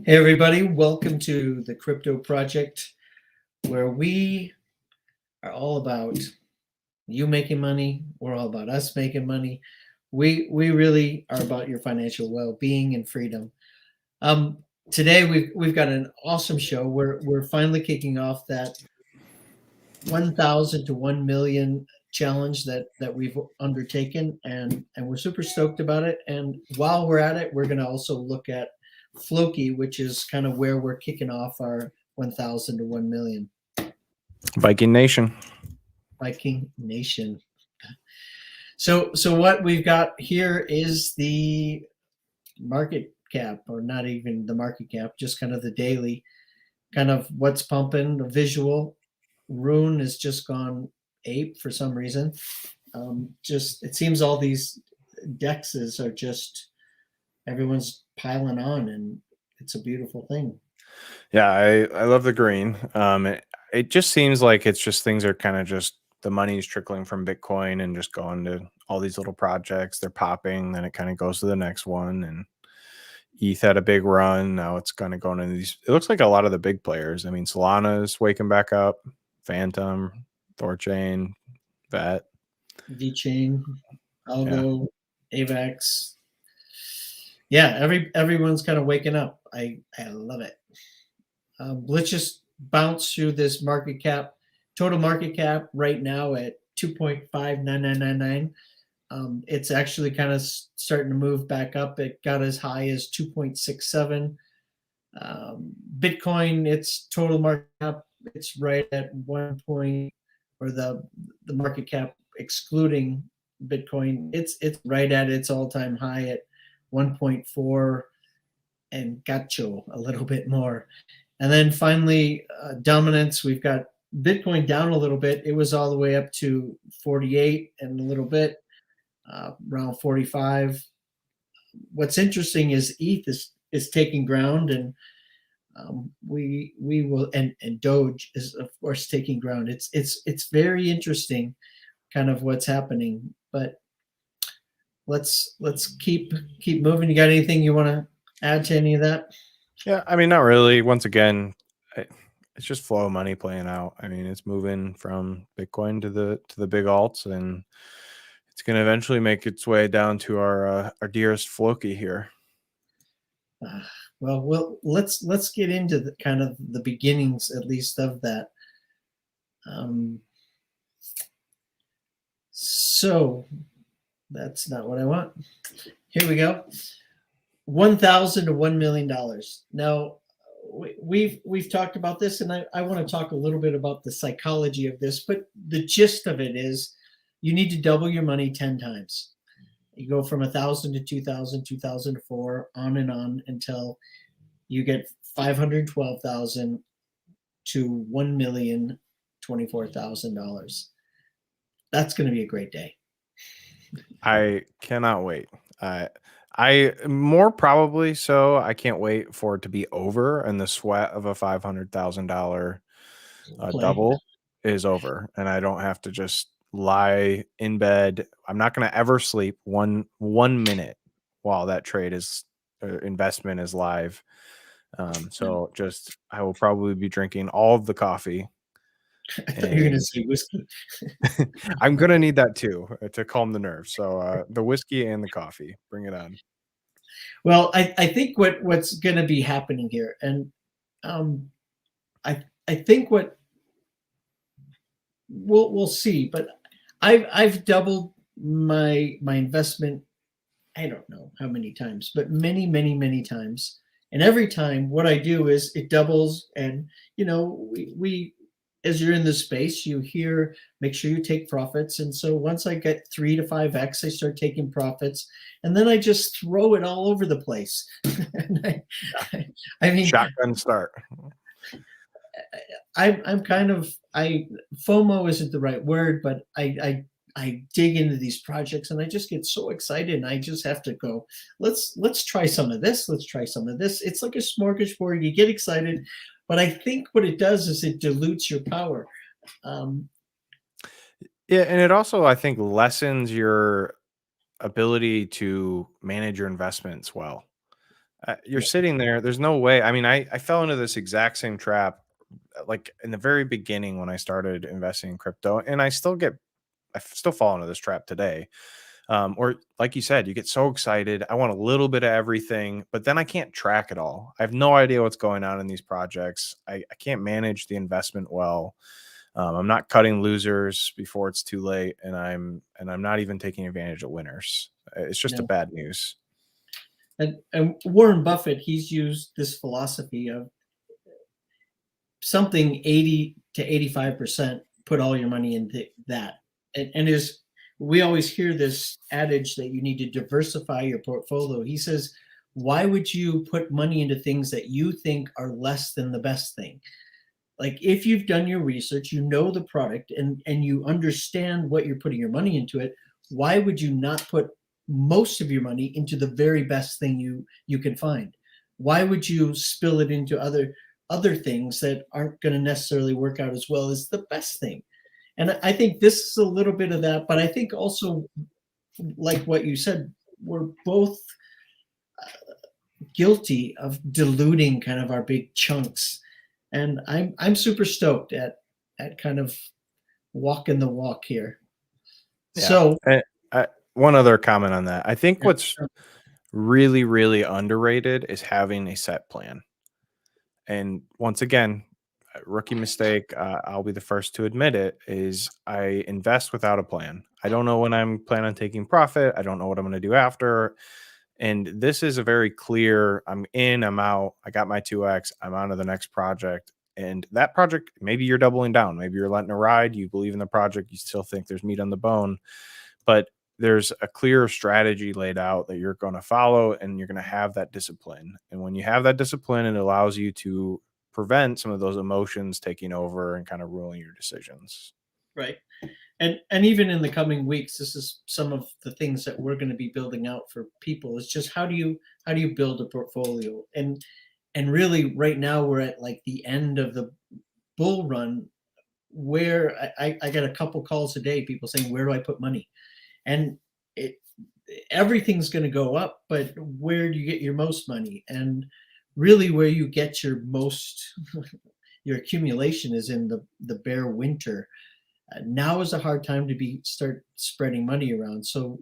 Hey, everybody, welcome to the Crypto Project, where we are all about you making money. We're all about us making money. We really are about your financial well-being and freedom. Um, Today we've got an awesome show. We're finally kicking off that 1,000 to 1 million challenge that we've undertaken, and we're super stoked about it. And while we're at it, we're going to also look at Floki, which is kind of where we're kicking off our 1,000 to 1 million. Viking Nation. Viking Nation. So what we've got here is the market cap, or not even the market cap, just kind of the daily, kind of what's pumping, the visual. Rune has just gone ape for some reason. Just it seems all these dexes are just everyone's piling on, and it's a beautiful thing. Yeah, I love the green. It just seems like it's just things are kind of just the money's trickling from Bitcoin and just going to all these little projects. They're popping, then it kind of goes to the next one. And ETH had a big run. Now it's kind of going into these. It looks like a lot of the big players. I mean, Solana's waking back up, Phantom, Thorchain, Vet. VeChain, Algo, AVAX. Yeah, everyone's kind of waking up. I love it. Let's just bounce through this market cap. Total market cap right now at 2.59999. It's actually kind of starting to move back up. It got as high as 2.67. Bitcoin, its total market cap, it's right at 1 point, or the market cap excluding Bitcoin, it's right at its all-time high at 1.4 and gacho a little bit more. And then finally, dominance, we've got Bitcoin down a little bit. It was all the way up to 48 and a little bit, around 45. What's interesting is ETH is taking ground, and we will, and Doge is of course taking ground. It's very interesting, kind of what's happening. But let's keep moving. You got anything you want to add to any of that? Yeah, I mean, not really. Once again, it's just flow of money playing out. I mean, it's moving from Bitcoin to the big alts, and it's going to eventually make its way down to our dearest Floki here. Well, let's get into the kind of the beginnings, at least, of that. So that's not what I want. Here we go. 1,000 to $1 million. Now, we've talked about this, and I want to talk a little bit about the psychology of this, but the gist of it is you need to double your money 10 times. You go from 1,000 to 2,000, 2,000 to 4, on and on until you get 512,000 to $1,024,000. That's going to be a great day. I cannot wait. I more probably so. I can't wait for it to be over and the sweat of a $500,000 double is over, and I don't have to just lie in bed. I'm not going to ever sleep one minute while that trade is investment is live. So just I will probably be drinking all of the coffee. I thought you were going to say whiskey. I'm going to need that too to calm the nerves. So the whiskey and the coffee, bring it on. Well, I think what's going to be happening here, and I think what we'll see, but I've doubled my investment. I don't know how many times, but many times. And every time, what I do is it doubles, and we as you're in this space, you hear, make sure you take profits. And so once I get 3 to 5x, I start taking profits, and then I just throw it all over the place. I mean, shotgun start. I'm kind of, FOMO isn't the right word, but I dig into these projects, and I just get so excited, and I just have to go, let's try some of this. Let's try some of this. It's like a smorgasbord. You get excited, but I think what it does is it dilutes your power. Yeah, and it also, I think, lessens your ability to manage your investments well. You're sitting there. There's no way. I mean, I fell into this exact same trap, like in the very beginning when I started investing in crypto, and I still fall into this trap today. Or like you said, you get so excited. I want a little bit of everything, but then I can't track it all. I have no idea what's going on in these projects. I can't manage the investment well. I'm not cutting losers before it's too late, and I'm not even taking advantage of winners. It's just a bad news. And Warren Buffett, he's used this philosophy of something 80 to 85%, put all your money into that. And we always hear this adage that you need to diversify your portfolio. He says, why would you put money into things that you think are less than the best thing? Like, if you've done your research, you know the product, and you understand what you're putting your money into it, why would you not put most of your money into the very best thing you can find? Why would you spill it into other things that aren't going to necessarily work out as well as the best thing? And I think this is a little bit of that, but I think also, like what you said, we're both guilty of diluting kind of our big chunks. And I'm super stoked at kind of walking the walk here. Yeah. So one other comment on that. I think what's really, really underrated is having a set plan. And once again, rookie mistake, I'll be the first to admit it, is I invest without a plan. I don't know when I'm planning on taking profit. I don't know what I'm going to do after. And this is a very clear, I'm in, I'm out. I got my 2X. I'm on to the next project. And that project, maybe you're doubling down. Maybe you're letting it ride. You believe in the project. You still think there's meat on the bone. But there's a clear strategy laid out that you're going to follow, and you're going to have that discipline. And when you have that discipline, it allows you to prevent some of those emotions taking over and kind of ruling your decisions. Right. And even in the coming weeks, this is some of the things that we're going to be building out for people. It's just how do you build a portfolio? And really right now we're at like the end of the bull run, where I get a couple calls a day, people saying, where do I put money? And everything's going to go up, but where do you get your most money? And really where you get your most, your accumulation is in the bare winter. Now is a hard time to start spreading money around. So,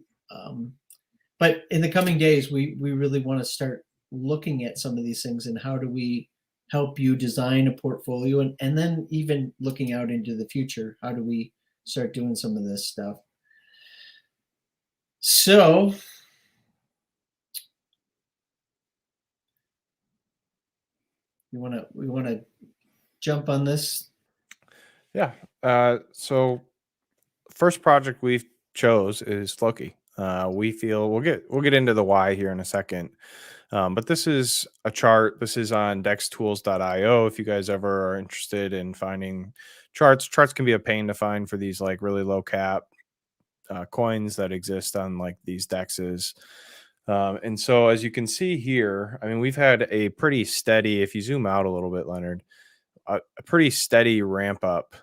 but in the coming days, we really want to start looking at some of these things and how do we help you design a portfolio, and then even looking out into the future, how do we start doing some of this stuff? So we want to jump on this. Yeah. So first project we chose is Floki. We feel we'll get into the why here in a second. But this is a chart. This is on dextools.io. If you guys ever are interested in finding charts can be a pain to find for these like really low cap coins that exist on like these dexes. And so as you can see here, I mean, we've had a pretty steady, if you zoom out a little bit, Leonard, a pretty steady ramp up,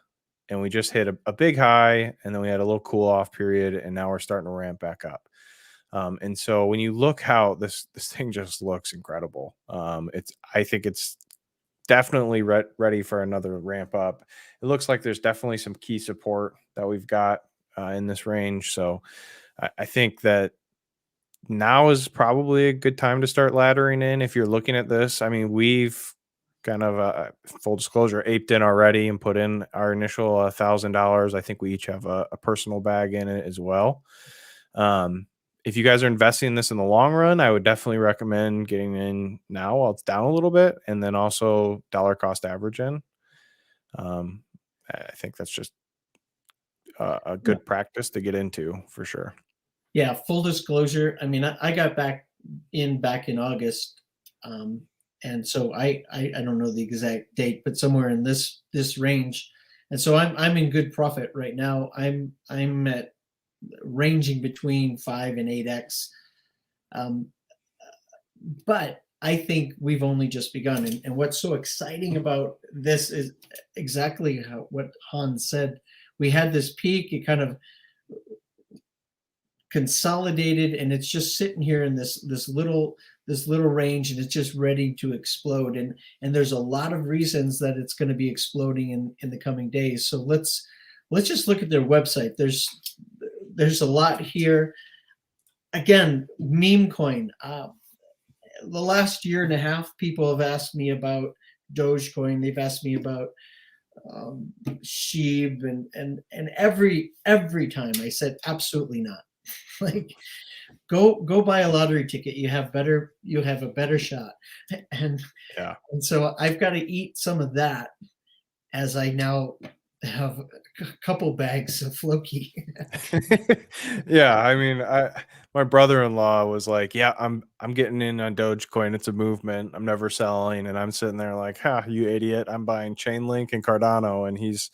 and we just hit a big high, and then we had a little cool off period, and now we're starting to ramp back up. And so when you look how this thing just looks incredible, I think it's definitely ready for another ramp up. It looks like there's definitely some key support that we've got in this range. So I think that now is probably a good time to start laddering in. If you're looking at this, I mean, we've kind of full disclosure aped in already and put in our initial $1,000. I think we each have a personal bag in it as well. If you guys are investing in this in the long run, I would definitely recommend getting in now while it's down a little bit, and then also dollar cost average in. I think that's just a good practice to get into for sure. Yeah, full disclosure. I mean, I got back in August, and so I don't know the exact date, but somewhere in this range. And so I'm in good profit right now. I'm at ranging between 5 and 8x. But I think we've only just begun. And what's so exciting about this is exactly what Hans said. We had this peak, it kind of consolidated, and it's just sitting here in this little this little range, and it's just ready to explode. And there's a lot of reasons that it's going to be exploding in the coming days. So let's just look at their website. There's a lot here. Again, meme coin. The last year and a half, people have asked me about Dogecoin. They've asked me about Sheeb, and every time I said absolutely not. Like, go buy a lottery ticket. You have a better shot. And Yeah. and so I've got to eat some of that as I now have a couple bags of Floki. Yeah, I mean, my brother-in-law was like, "Yeah, I'm getting in on Dogecoin. It's a movement. I'm never selling." And I'm sitting there like, "Ha, you idiot. I'm buying Chainlink and Cardano." And he's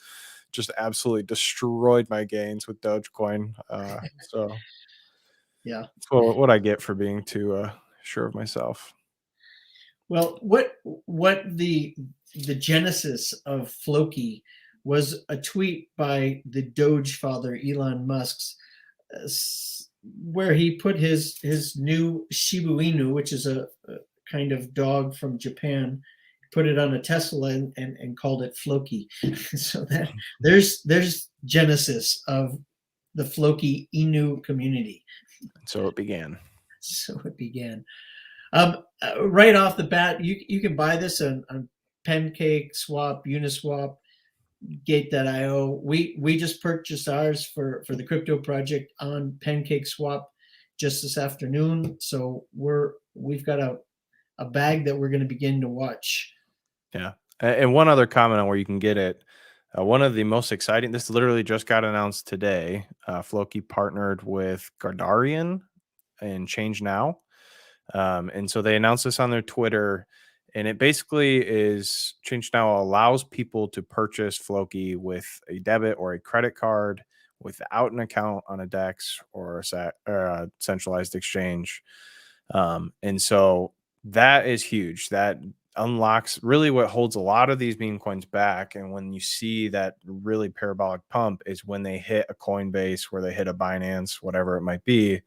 just absolutely destroyed my gains with Dogecoin. So Yeah. that's what I get for being too sure of myself. Well, what the genesis of Floki was a tweet by the Doge father Elon Musk's, where he put his new Shiba Inu, which is a kind of dog from Japan, put it on a Tesla and called it Floki. So that there's genesis of the Floki Inu community. So it began. So it began. Right off the bat, you can buy this on Pancake Swap, Uniswap, Gate.io. We just purchased ours for the crypto project on Pancake Swap just this afternoon. So we've got a bag that we're going to begin to watch. Yeah. And one other comment on where you can get it. One of the most exciting, this literally just got announced today. Floki partnered with Gardarian and Change Now. And so they announced this on their Twitter, and it basically is Change Now allows people to purchase Floki with a debit or a credit card without an account on a DEX or a centralized exchange. And so that is huge. That unlocks really what holds a lot of these meme coins back. And when you see that really parabolic pump is when they hit a Coinbase, where they hit a Binance, whatever it might be,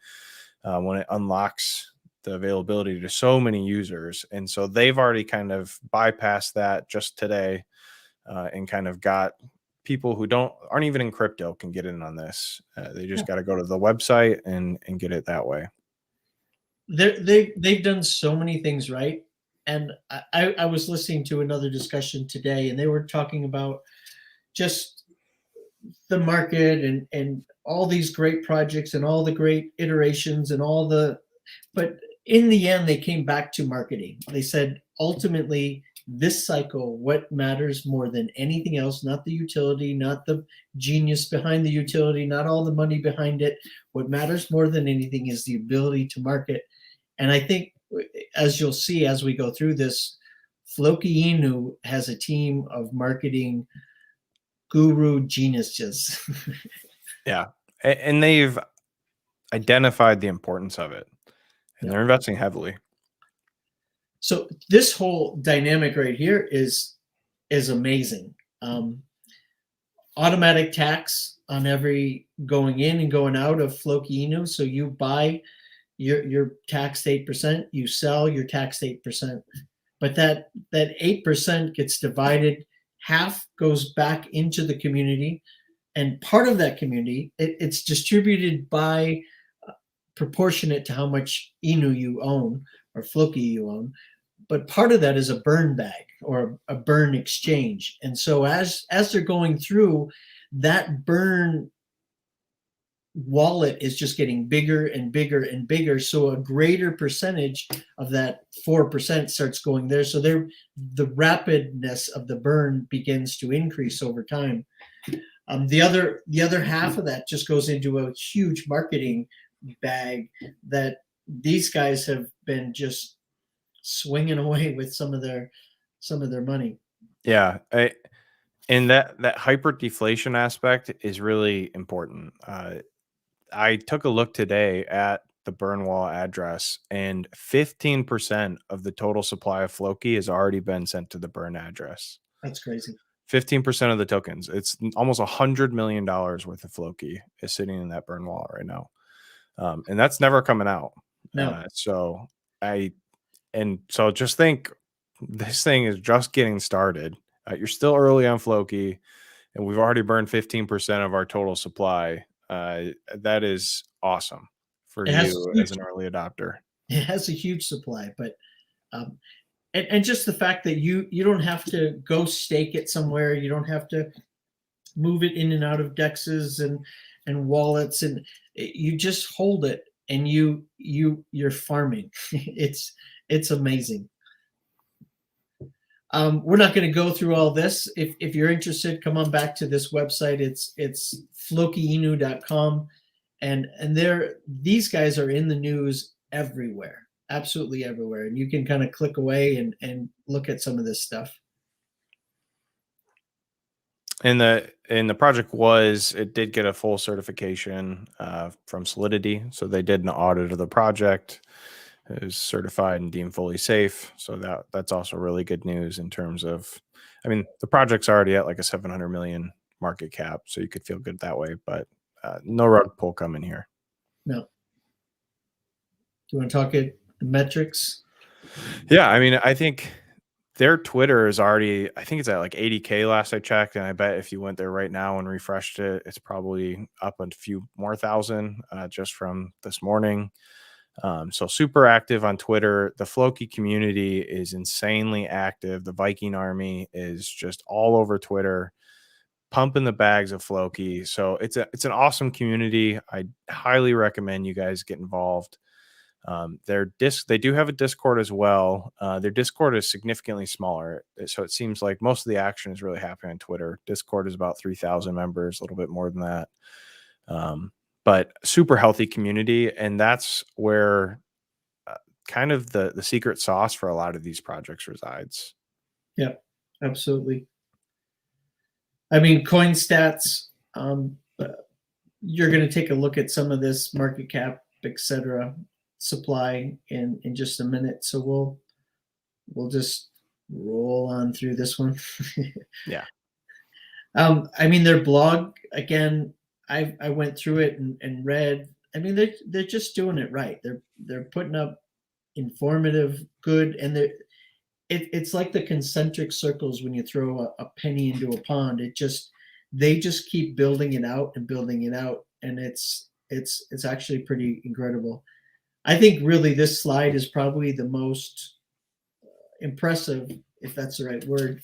when it unlocks the availability to so many users. And so they've already kind of bypassed that just today, and kind of got people who aren't even in crypto can get in on this. They just got to go to the website and get it that way. They've done so many things right. And I was listening to another discussion today, and they were talking about just the market and all these great projects and all the great iterations and but in the end, they came back to marketing. They said, ultimately, this cycle, what matters more than anything else, not the utility, not the genius behind the utility, not all the money behind it. What matters more than anything is the ability to market. And I think, as you'll see as we go through this, Floki Inu has a team of marketing guru geniuses. Yeah. And they've identified the importance of it, and they're investing heavily. So this whole dynamic right here is amazing. Automatic tax on every going in and going out of Floki Inu. So you buy, you're taxed 8%, you sell, you're taxed 8%. But that 8% gets divided, half goes back into the community, and part of that community, it's distributed by proportionate to how much Inu you own or Floki you own. But part of that is a burn bag or a burn exchange. And so as they're going through, that burn wallet is just getting bigger and bigger and bigger. So a greater percentage of that 4% starts going there. So the rapidness of the burn begins to increase over time. The other half of that just goes into a huge marketing bag that these guys have been just swinging away with some of their money. Yeah. And that hyper deflation aspect is really important. I took a look today at the burn wall address, and 15% of the total supply of Floki has already been sent to the burn address. That's crazy. 15% of the tokens. It's almost $100 million worth of Floki is sitting in that burn wallet right now. And that's never coming out. No. So And so just think, this thing is just getting started. You're still early on Floki, and we've already burned 15% of our total supply. That is awesome for It has you huge, as an early adopter. it has a huge supply, but um, and just the fact that you don't have to go stake it somewhere, you don't have to move it in and out of dexes and wallets, and you just hold it and you're farming. It's amazing. We're not going to go through all this. If you're interested, come on back to this website. It's FLOKIInu.com, and these guys are in the news everywhere, absolutely everywhere, and you can kind of click away and look at some of this stuff. And the project it did get a full certification from Solidity, so they did an audit of the project. It was certified and deemed fully safe. So that's also really good news in terms of, I mean, the project's already at like a 700 million market cap, so you could feel good that way, but no rug pull coming here. No. Do you want to talk at the metrics? Yeah, I mean, I think their Twitter is already, I think it's at like 80K last I checked. And I bet if you went there right now and refreshed it, it's probably up a few more thousand just from this morning. So super active on Twitter. The Floki community is insanely active. The Viking army is just all over Twitter, pumping the bags of Floki. So it's an awesome community. I highly recommend you guys get involved. They do have a Discord as well. Their Discord is significantly smaller, so it seems like most of the action is really happening on Twitter. Discord is about 3,000 members, a little bit more than that. But super healthy community, and that's where kind of the secret sauce for a lot of these projects resides. Yeah, absolutely. I mean, coin stats. You're going to take a look at some of this market cap, etc., supply in just a minute. So we'll just roll on through this one. Yeah. I mean, their blog again. I went through it and read. I mean, they're just doing it right. They're putting up informative, good, and it's like the concentric circles when you throw a penny into a pond. They just keep building it out and building it out, and it's actually pretty incredible. I think really this slide is probably the most impressive, if that's the right word,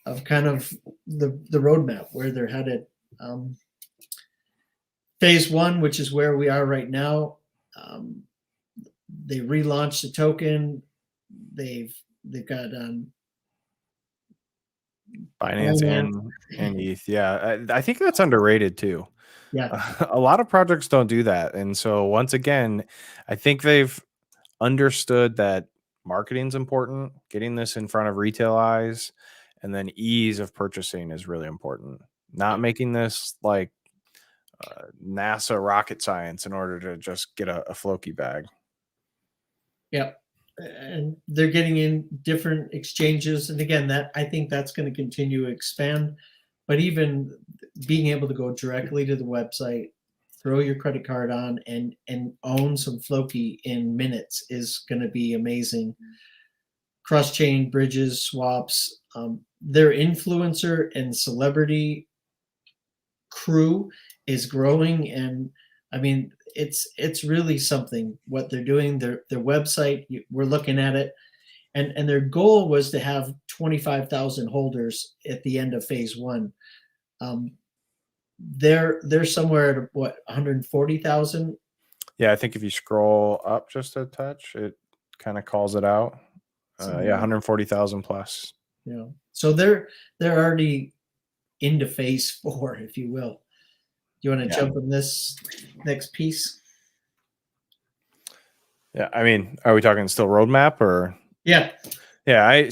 of kind of the roadmap where they're headed. Phase one, which is where we are right now, they relaunched the token. They've got Binance and ETH. Yeah, I think that's underrated too. Yeah, A lot of projects don't do that, and so once again, I think they've understood that marketing's important, getting this in front of retail eyes, and then ease of purchasing is really important. Not making this like NASA rocket science in order to just get a Floki bag. yeah, and they're getting in different exchanges, and again, that I think that's going to continue to expand. But even being able to go directly to the website, throw your credit card on, and own some Floki in minutes is going to be amazing. Cross-chain bridges, swaps, their influencer and celebrity crew is growing, and I mean it's really something what they're doing. Their website, we're looking at it, and their goal was to have 25,000 holders at the end of phase one. They're somewhere at what, 140,000? Yeah, I think if you scroll up just a touch, it kind of calls it out. Yeah, 140,000 plus. Yeah, so they're already into phase four, if you will. Do you want to jump on this next piece? Yeah, I mean, are we talking still roadmap or? Yeah. Yeah,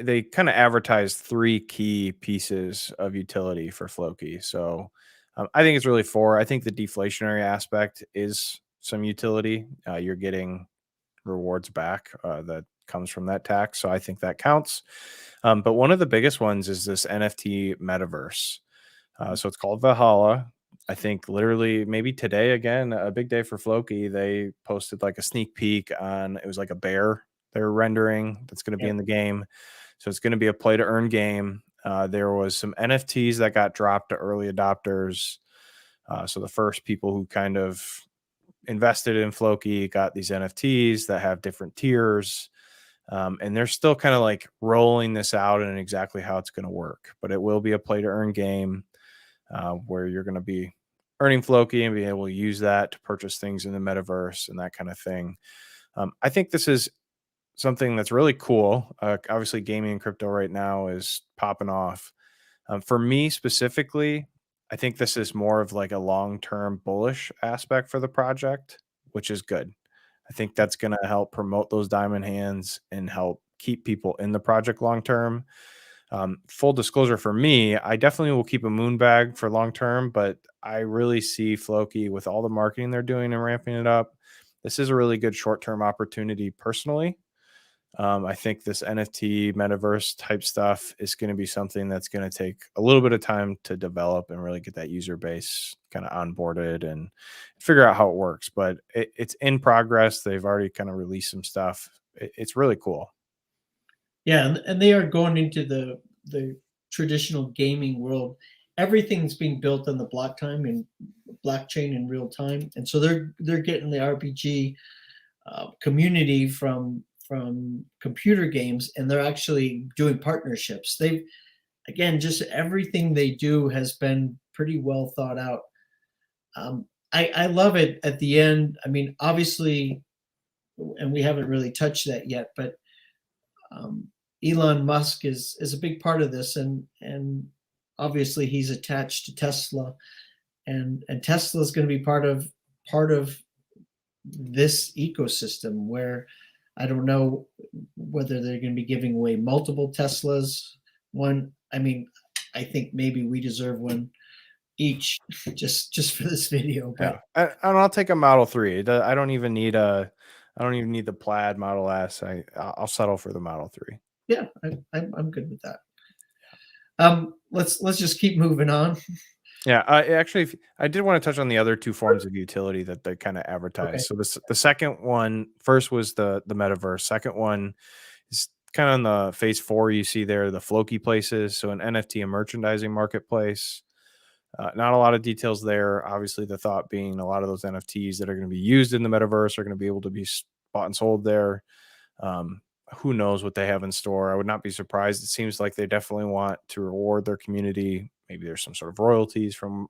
they kind of advertised 3 key pieces of utility for Floki. So I think it's really 4. I think the deflationary aspect is some utility. You're getting rewards back that comes from that tax. So I think that counts. But one of the biggest ones is this NFT Metaverse. So it's called Valhalla. I think literally maybe today, again, a big day for Floki. They posted like a sneak peek on, it was like a bear they're rendering that's going to be in the game. So it's going to be a play to earn game. There was some NFTs that got dropped to early adopters. So the first people who kind of invested in Floki got these NFTs that have different tiers. And they're still kind of like rolling this out and exactly how it's going to work. But it will be a play to earn game where you're going to be earning Floki and being able to use that to purchase things in the metaverse and that kind of thing. I think this is something that's really cool. Obviously, gaming and crypto right now is popping off. For me specifically, I think this is more of like a long-term bullish aspect for the project, which is good. I think that's going to help promote those diamond hands and help keep people in the project long term. Full disclosure for me, I definitely will keep a moon bag for long term, but I really see Floki with all the marketing they're doing and ramping it up. This is a really good short term opportunity personally. I think this NFT metaverse type stuff is going to be something that's going to take a little bit of time to develop and really get that user base kind of onboarded and figure out how it works. But it's in progress. They've already kind of released some stuff. It's really cool. Yeah, and they are going into the traditional gaming world. Everything's being built on the blockchain in real time, and so they're getting the RPG community from computer games, and they're actually doing partnerships. They've again, just everything they do has been pretty well thought out. I love it at the end. I mean, obviously, and we haven't really touched that yet, but Elon Musk is a big part of this, and obviously he's attached to Tesla, and Tesla is going to be part of this ecosystem where I don't know whether they're going to be giving away multiple Teslas. One, I mean, I think maybe we deserve one each just for this video. But yeah, and I'll take a Model 3. I don't even need the plaid Model S. I'll settle for the Model 3. Yeah, I'm good with that. Let's just keep moving on. Yeah, actually, I did want to touch on the other two forms of utility that they kind of advertise. Okay. So the second one, first was the metaverse. Second one is kind of on the phase 4. You see there the FlokiPlaces, so an NFT and merchandising marketplace. Not a lot of details there. Obviously, the thought being a lot of those NFTs that are going to be used in the metaverse are going to be able to be bought and sold there. Who knows what they have in store? I would not be surprised. It seems like they definitely want to reward their community. Maybe there's some sort of royalties from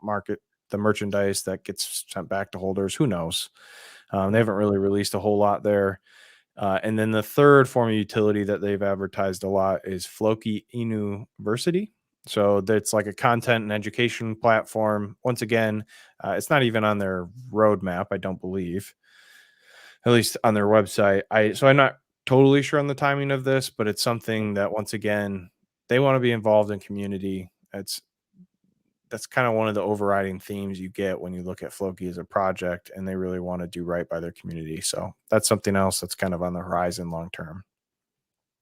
the merchandise that gets sent back to holders. Who knows? They haven't really released a whole lot there. And then the third form of utility that they've advertised a lot is FLOKI Inuversity. So that's like a content and education platform. Once again, it's not even on their roadmap, I don't believe, at least on their website. So I'm not totally sure on the timing of this, but it's something that once again, they want to be involved in community. That's kind of one of the overriding themes you get when you look at Floki as a project, and they really want to do right by their community. So that's something else that's kind of on the horizon long term.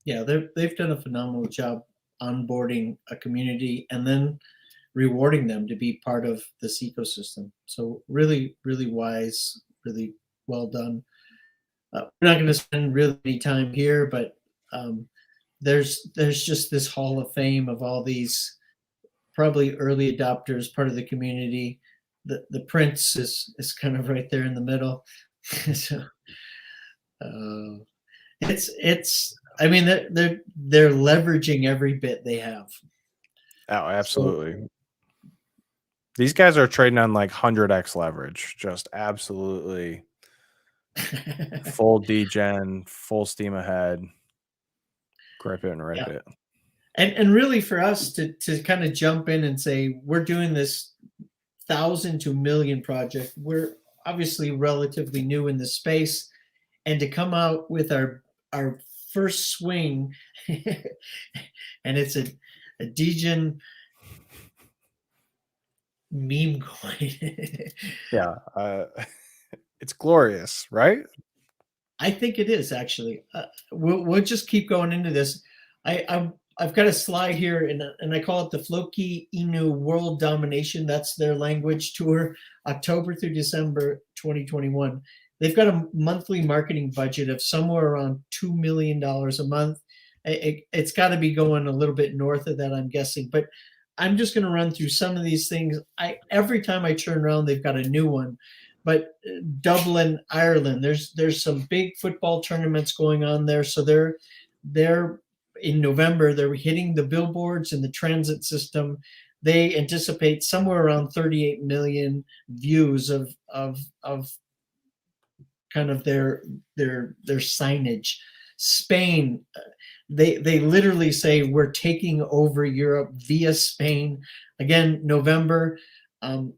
Yeah, they've done a phenomenal job onboarding a community and then rewarding them to be part of this ecosystem. So really, really wise, really well done. We're not going to spend really any time here, but there's just this hall of fame of all these probably early adopters, part of the community. The prince is kind of right there in the middle. So it's I mean they're leveraging every bit they have. Oh, absolutely. So, these guys are trading on like 100x leverage, just absolutely full degen, full steam ahead. Grip it and rip it. And really for us to kind of jump in and say we're doing this 1,000 to 1,000,000 project, we're obviously relatively new in the space, and to come out with our first swing and it's a degen meme coin. Yeah, it's glorious, right? I think it is actually. We'll just keep going into this. I've got a slide here, and I call it the Floki Inu World Domination. That's their language tour, October through December 2021. They've got a monthly marketing budget of somewhere around $2 million a month. It's got to be going a little bit north of that, I'm guessing. But I'm just going to run through some of these things. Every time I turn around, they've got a new one. But Dublin, Ireland, there's some big football tournaments going on there. So they're in November, they're hitting the billboards and the transit system. They anticipate somewhere around 38 million views of kind of their signage. Spain, they literally say we're taking over Europe via Spain. Again, November,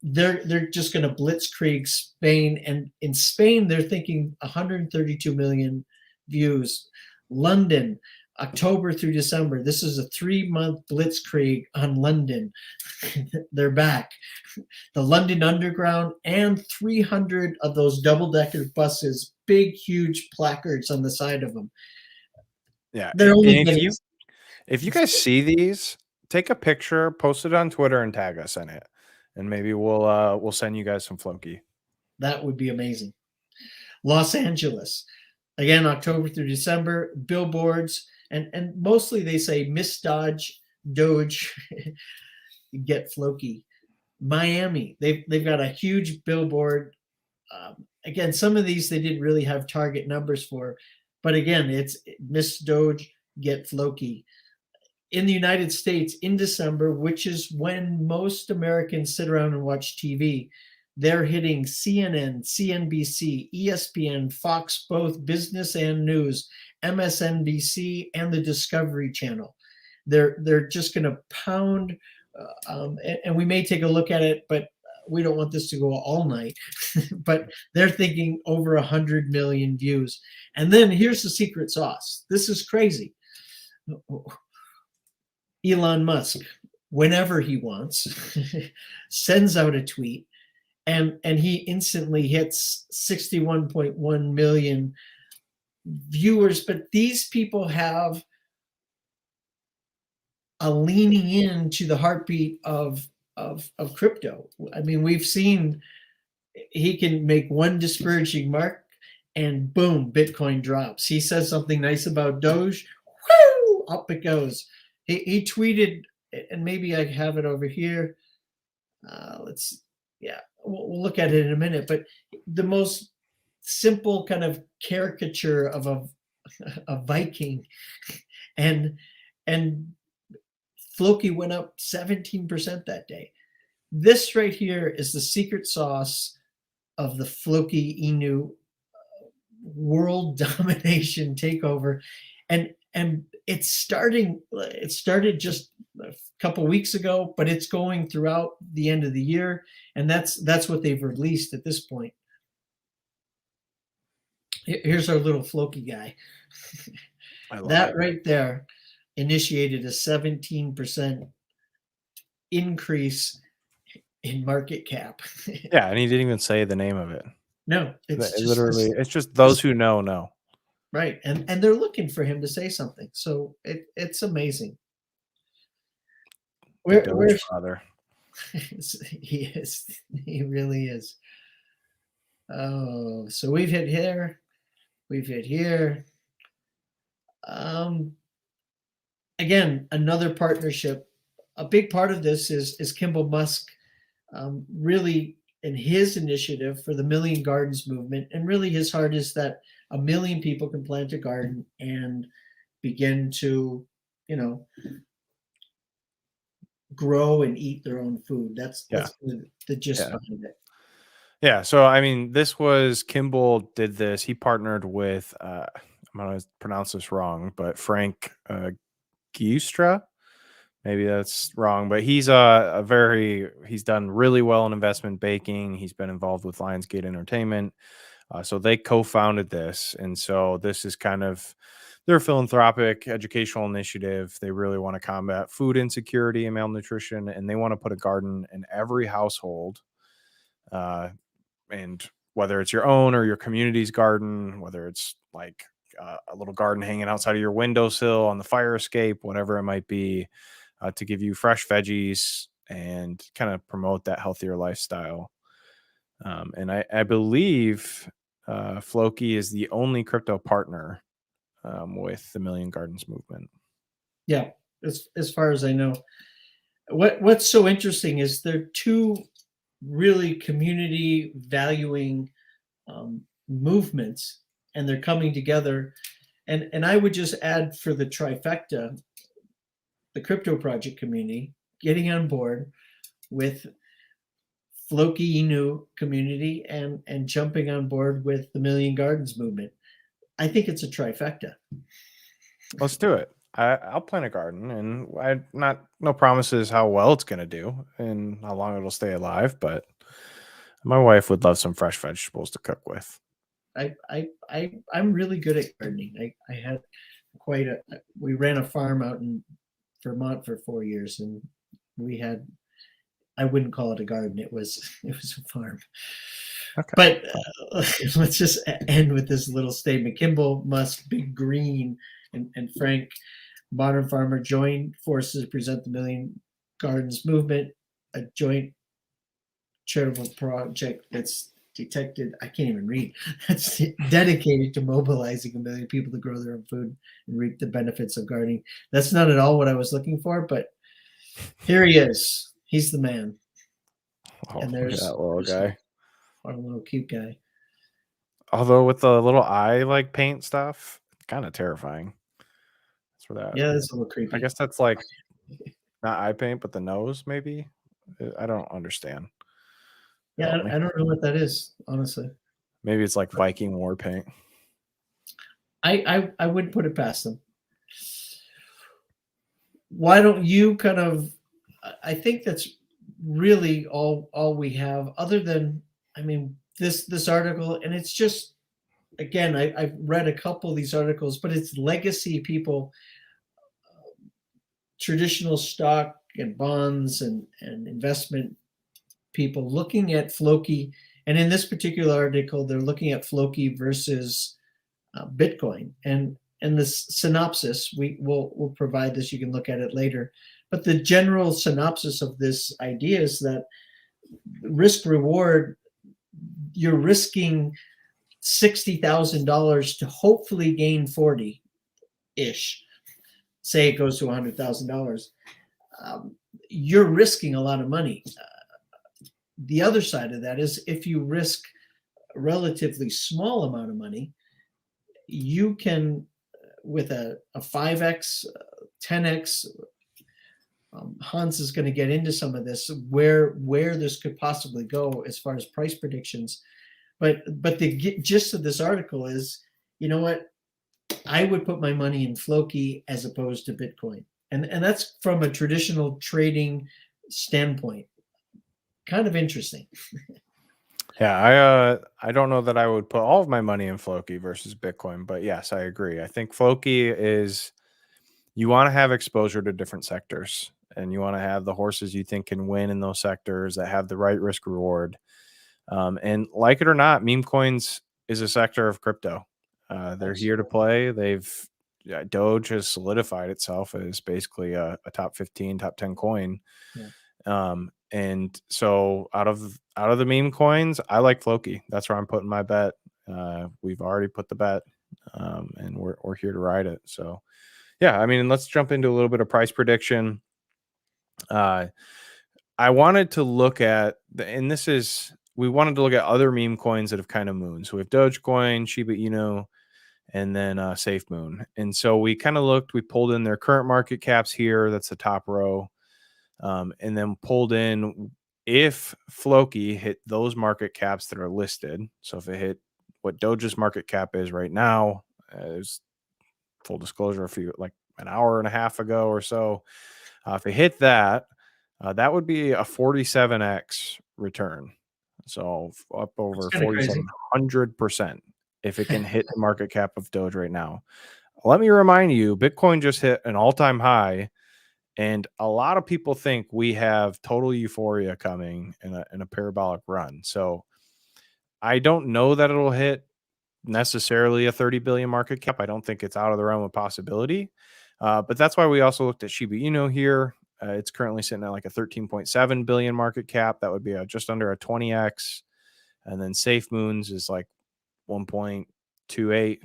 they're just going to blitzkrieg Spain, and in Spain they're thinking 132 million views. London, October through December. This is a 3-month blitzkrieg on London. They're back. The London Underground and 300 of those double-decker buses, big, huge placards on the side of them. Yeah. They're only if you guys see these, take a picture, post it on Twitter, and tag us in it, and maybe we'll send you guys some Floki. That would be amazing. Los Angeles, again, October through December, billboards, and mostly they say Miss Dodge, Doge, get Floki. Miami, they've got a huge billboard. Again, some of these they didn't really have target numbers for, but again, it's Miss Doge, get Floki. In the United States, in December, which is when most Americans sit around and watch TV, they're hitting CNN, CNBC, ESPN, Fox, both business and news, MSNBC, and the Discovery Channel. They're just going to pound, and we may take a look at it, but we don't want this to go all night. But they're thinking over 100 million views. And then here's the secret sauce. This is crazy. Elon Musk, whenever he wants, sends out a tweet, and he instantly hits 61.1 million viewers. But these people have a leaning into the heartbeat of crypto. I mean, we've seen he can make one disparaging mark and boom, Bitcoin drops. He says something nice about Doge, whoo, up it goes. He tweeted, and maybe I have it over here. We'll look at it in a minute. But the most simple kind of caricature of a Viking, and Floki went up 17% that day. This right here is the secret sauce of the Floki Inu world domination takeover, and it started just a couple weeks ago, but it's going throughout the end of the year, and that's what they've released at this point. Here's our little Floki guy. That right there initiated a 17% increase in market cap. Yeah, and he didn't even say the name of it. No, it's literally it's just those who know. Right, and they're looking for him to say something. So it's amazing. Where's father? He is. He really is. Oh, so we've hit here. We've hit here. Again, another partnership. A big part of this is Kimball Musk really in his initiative for the Million Gardens movement. And really his heart is that 1 million people can plant a garden and begin to, grow and eat their own food. That's the gist behind it. Yeah. So, I mean, this was Kimball did this. He partnered with, I'm going to pronounce this wrong, but Frank Giustra. Maybe that's wrong, but he's he's done really well in investment banking. He's been involved with Lionsgate Entertainment. So they co-founded this. And so this is kind of their philanthropic educational initiative. They really want to combat food insecurity and malnutrition, and they want to put a garden in every household. And whether it's your own or your community's garden, whether it's like a little garden hanging outside of your windowsill on the fire escape, whatever it might be, to give you fresh veggies and kind of promote that healthier lifestyle. And I believe Floki is the only crypto partner with the Million Gardens movement. Yeah, as far as I know. What's so interesting is they're two really community valuing movements, and they're coming together. And I would just add for the trifecta, the crypto project community getting on board with Floki Inu community and jumping on board with the Million Gardens movement. I think it's a trifecta. Let's do it. I'll plant a garden, and no promises how well it's going to do and how long it'll stay alive, but my wife would love some fresh vegetables to cook with. I'm really good at gardening. I had we ran a farm out in Vermont for 4 years, and I wouldn't call it a garden. It was a farm. Okay. But let's just end with this little statement. Kimball, Musk, Big Green, and Frank, Modern Farmer, join forces to present the Million Gardens movement, a joint charitable project that's I can't even read, that's dedicated to mobilizing 1 million people to grow their own food and reap the benefits of gardening. That's not at all what I was looking for, but here he is. He's the man. Oh, and there's that little guy. Our little cute guy. Although with the little eye like paint stuff, kind of terrifying. That's for that. Yeah, that's a little creepy. I guess that's like not eye paint, but the nose maybe. I don't understand. Yeah, I don't know what that is, honestly. Maybe it's like Viking war paint. I wouldn't put it past them. Why don't you kind of? I think that's really all we have, other than, I mean, this article, and it's just, again, I've read a couple of these articles, but it's legacy people, traditional stock and bonds and investment people looking at Floki. And in this particular article, they're looking at Floki versus Bitcoin. And the synopsis, we'll provide this, you can look at it later. But the general synopsis of this idea is that risk reward, you're risking $60,000 to hopefully gain 40-ish. Say it goes to $100,000. You're risking a lot of money. The other side of that is if you risk a relatively small amount of money, you can, with a 5x, 10x, Hans is going to get into some of this, where this could possibly go as far as price predictions. But the gist of this article is, you know what? I would put my money in Floki as opposed to Bitcoin. And that's from a traditional trading standpoint. Kind of interesting. Yeah, I don't know that I would put all of my money in Floki versus Bitcoin, but yes, I agree. I think Floki is, you want to have exposure to different sectors, and you want to have the horses you think can win in those sectors that have the right risk reward. And like it or not, meme coins is a sector of crypto. They're here to play. Doge has solidified itself as basically a top 15, top 10 coin. Yeah. And so out of the meme coins, I like Floki. That's where I'm putting my bet. We've already put the bet, and we're here to ride it. So yeah, I mean, let's jump into a little bit of price prediction. I wanted to look at we wanted to look at other meme coins that have kind of mooned. So we have Dogecoin, Shiba Inu, and then SafeMoon. And so we kind of looked, we pulled in their current market caps here. That's the top row. And then pulled in if Floki hit those market caps that are listed. So if it hit what Doge's market cap is right now, is full disclosure, like an hour and a half ago or so, if it hit that, that would be a 47x return. So up over 4,700% if it can hit the market cap of Doge right now. Let me remind you, Bitcoin just hit an all-time high, and a lot of people think we have total euphoria coming in a parabolic run. So I don't know that it'll hit necessarily a 30 billion market cap. I don't think it's out of the realm of possibility. But that's why we also looked at Shiba Inu here. It's currently sitting at like a 13.7 billion market cap. That would be just under a 20x. And then Safe Moons is like 1.28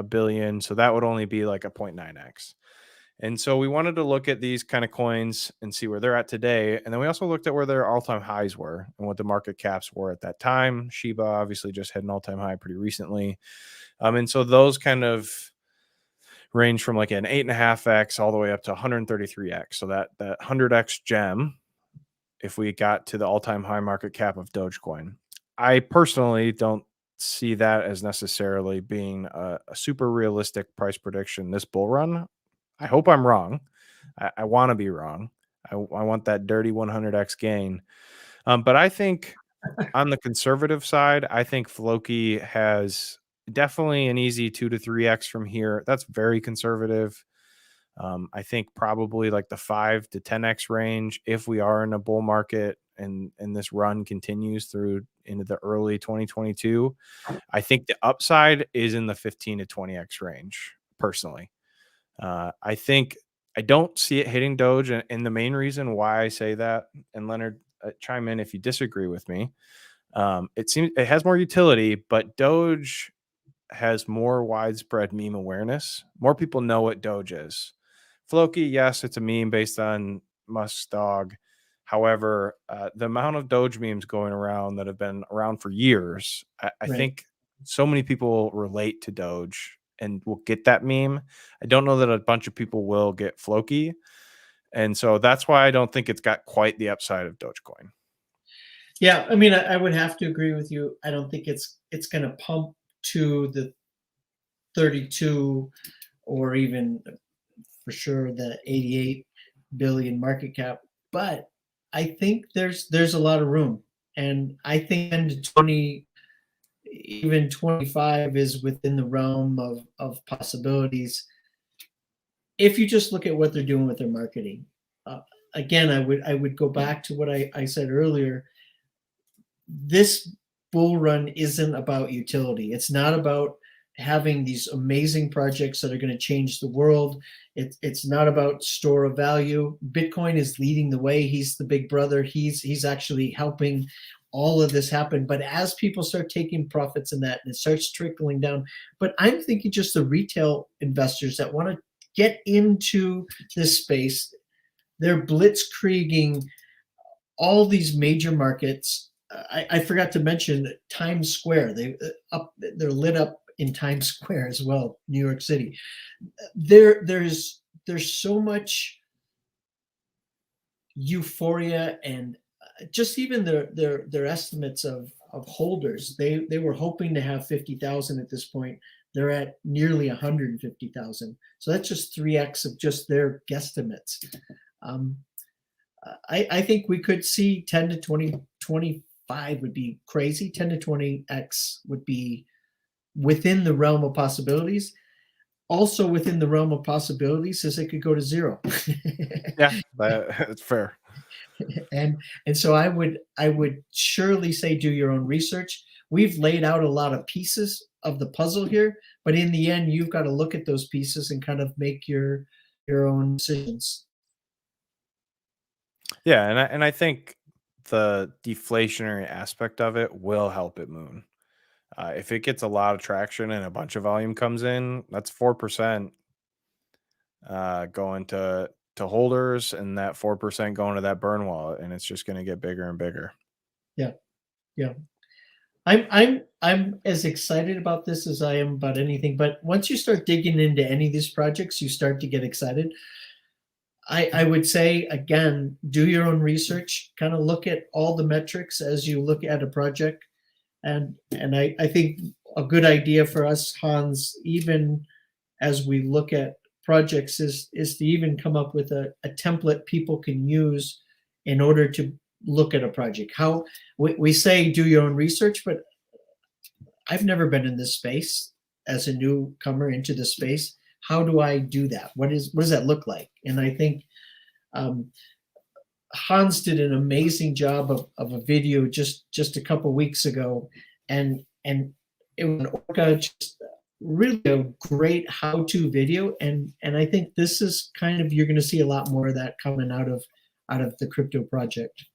billion. So that would only be like a 0.9x. And so we wanted to look at these kind of coins and see where they're at today. And then we also looked at where their all-time highs were and what the market caps were at that time. Shiba obviously just had an all-time high pretty recently. And so those kind of range from like an 8.5x all the way up to 133x. So that 100x gem, if we got to the all-time high market cap of Dogecoin. I personally don't see that as necessarily being a super realistic price prediction this bull run. I hope I'm wrong. I want to be wrong. I want that dirty 100x gain. But I think on the conservative side, I think Floki has definitely an easy 2 to 3x from here. That's very conservative. I think probably like the 5 to 10x range if we are in a bull market and this run continues through into the early 2022. I think the upside is in the 15 to 20x range personally. I think I don't see it hitting Doge, and the main reason why I say that, and Leonard, chime in if you disagree with me. It seems it has more utility, but Doge has more widespread meme awareness. More people know what Doge is. Floki, yes, it's a meme based on Musk's dog. However, the amount of Doge memes going around that have been around for years, I think so many people relate to Doge and will get that meme. I don't know that a bunch of people will get Floki. And so that's why I don't think it's got quite the upside of Dogecoin. Yeah, I mean, I would have to agree with you. I don't think it's going to pump to the 32 or even for sure the 88 billion market cap, but I think there's a lot of room, and I think 10 to 20, even 25 is within the realm of possibilities if you just look at what they're doing with their marketing. Again, I would go back to what I said earlier. This bull run isn't about utility. It's not about having these amazing projects that are going to change the world. It's not about store of value. Bitcoin is leading the way. He's the big brother. He's actually helping all of this happen. But as people start taking profits in that, and it starts trickling down. But I'm thinking just the retail investors that want to get into this space, they're blitzkrieging all these major markets. I forgot to mention Times Square. They're lit up in Times Square as well, New York City. There's so much euphoria, and just even their estimates of holders. They were hoping to have 50,000 at this point. They're at nearly 150,000. So that's just 3x of just their guesstimates. I think we could see 10 to 20, 25 would be crazy. 10 to 20x would be within the realm of possibilities. Also within the realm of possibilities is it could go to zero. Yeah, that's fair. And so I would surely say do your own research. We've laid out a lot of pieces of the puzzle here, but in the end, you've got to look at those pieces and kind of make your own decisions. Yeah, and I think the deflationary aspect of it will help it moon. If it gets a lot of traction and a bunch of volume comes in, that's 4% going to holders, and that 4% going to that burn wallet, and it's just going to get bigger and bigger. Yeah. I'm as excited about this as I am about anything. But once you start digging into any of these projects, you start to get excited. I would say, again, do your own research, kind of look at all the metrics as you look at a project. And I think a good idea for us, Hans, even as we look at projects, is to even come up with a template people can use in order to look at a project. How we say do your own research, but I've never been in this space as a newcomer into the space. How do I do that? What does that look like? And I think Hans did an amazing job of a video just a couple weeks ago, and it was an Orca, just really a great how-to video, and I think this is kind of, you're going to see a lot more of that coming out of the crypto project.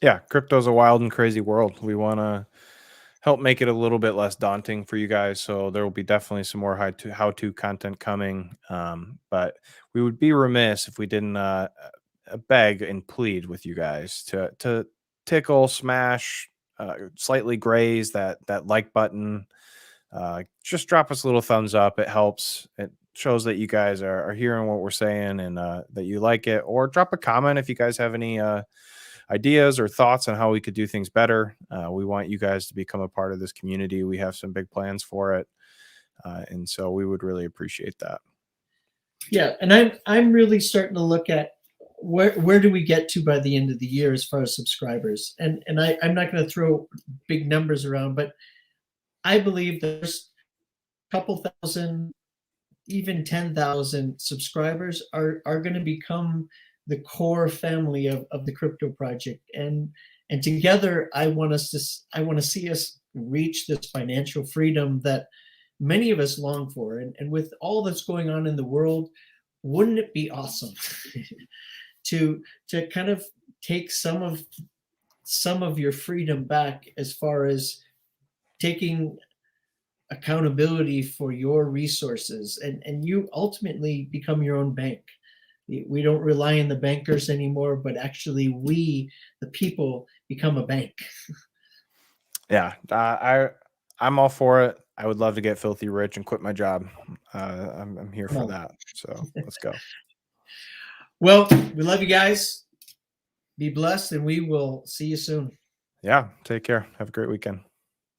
Yeah, crypto's a wild and crazy world. We want to help make it a little bit less daunting for you guys. So there will be definitely some more how-to content coming. But we would be remiss if we didn't beg and plead with you guys to tickle, smash, slightly graze that like button. Just drop us a little thumbs up. It helps. It shows that you guys are hearing what we're saying and that you like it. Or drop a comment if you guys have any ideas or thoughts on how we could do things better. We want you guys to become a part of this community. We have some big plans for it. And so we would really appreciate that. Yeah, and I'm really starting to look at where do we get to by the end of the year as far as subscribers. And I'm not going to throw big numbers around, but I believe there's a couple thousand, even 10,000 subscribers are going to become the core family of the crypto project. And together, I want to see us reach this financial freedom that many of us long for. And with all that's going on in the world, wouldn't it be awesome to kind of take some of your freedom back, as far as taking accountability for your resources, and you ultimately become your own bank. We don't rely on the bankers anymore, but actually we, the people, become a bank. Yeah, I'm all for it. I would love to get filthy rich and quit my job. I'm here for that. So let's go. Well, we love you guys. Be blessed, and we will see you soon. Yeah, take care. Have a great weekend.